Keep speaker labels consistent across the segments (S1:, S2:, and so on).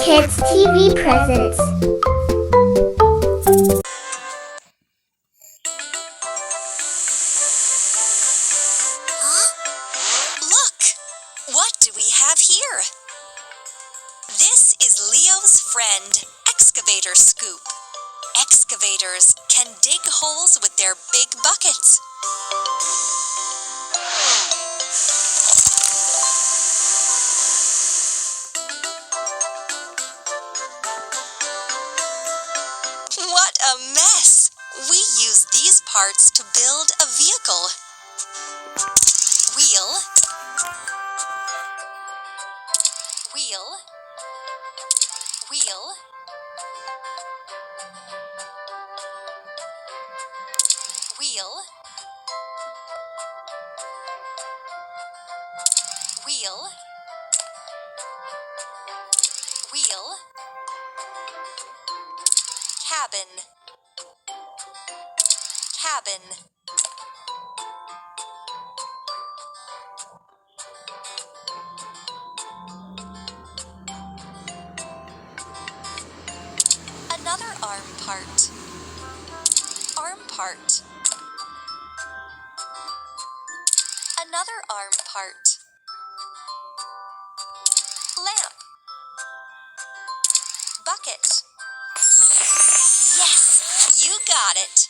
S1: Kids TV presents.
S2: Huh? Look! What do we have here? This is Leo's friend, Excavator Scoop. Excavators can dig holes with their big buckets. What a mess! We use these parts to build a vehicle. Wheel, wheel, wheel, wheel, wheel, wheel, cabin, cabin. Another arm part. Arm part. Another arm part. Lamp. Bucket. Yes, you got it.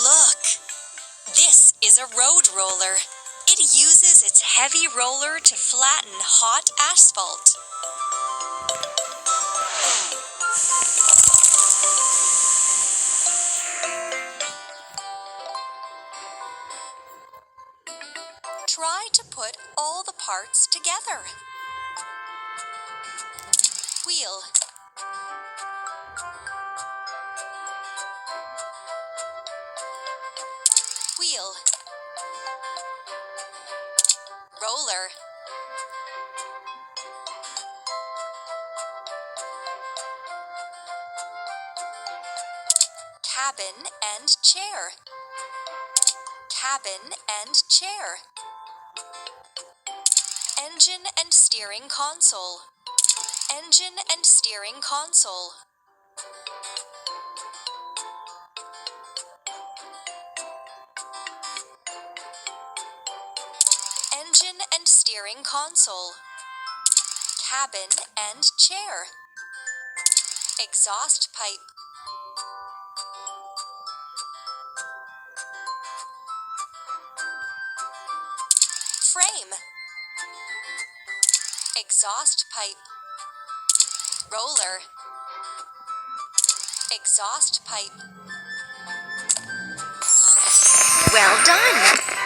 S2: Look! This is a road roller. It uses its heavy roller to flatten hot asphalt. Try to put all the parts together. Wheel, wheel, roller, cabin and chair, cabin and chair, engine and steering console, engine and steering console, engine and steering console, cabin and chair. Exhaust pipe. Frame. Exhaust pipe. Roller. Exhaust pipe.
S1: Well done!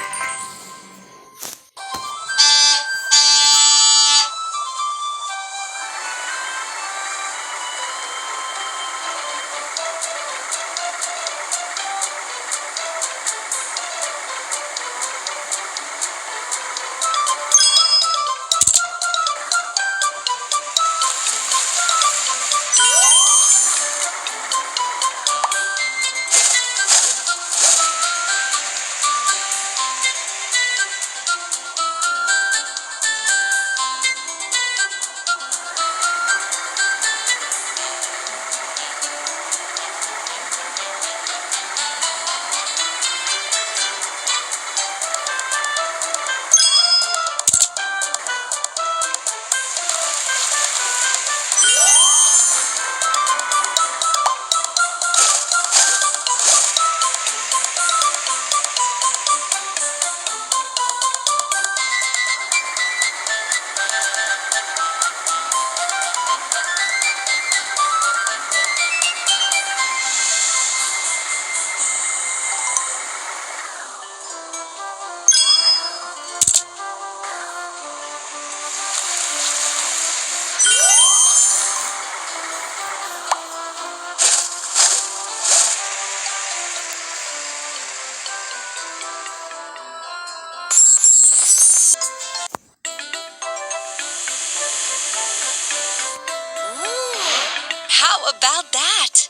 S2: How about that?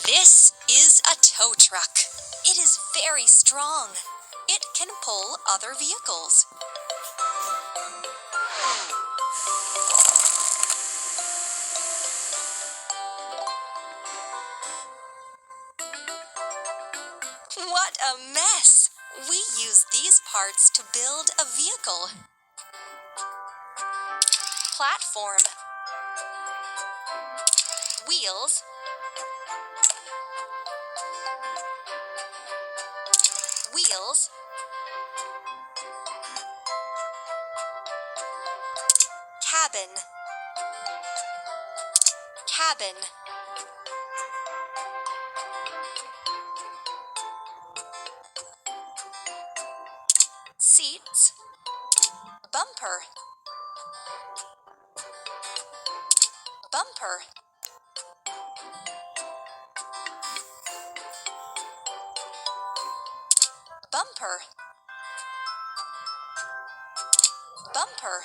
S2: This is a tow truck. It is very strong. It can pull other vehicles. What a mess! We use these parts to build a vehicle. Platform. Wheels. Wheels. Cabin. Cabin. Seats. Bumper. Bumper. Bumper. Bumper.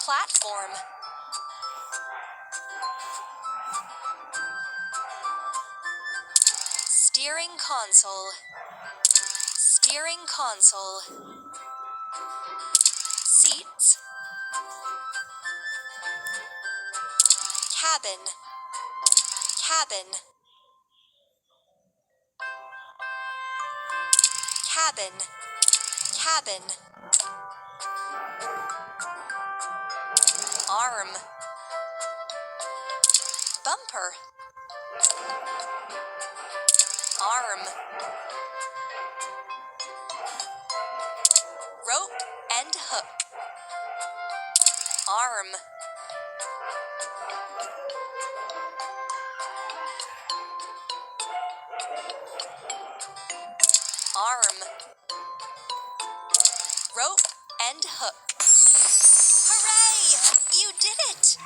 S2: Platform. Steering console. Steering console. Seats. Cabin. Cabin. Cabin. Cabin. Arm. Bumper. Arm. Rope and hook. Arm. Arm. Rope and hook. Hooray! You did it!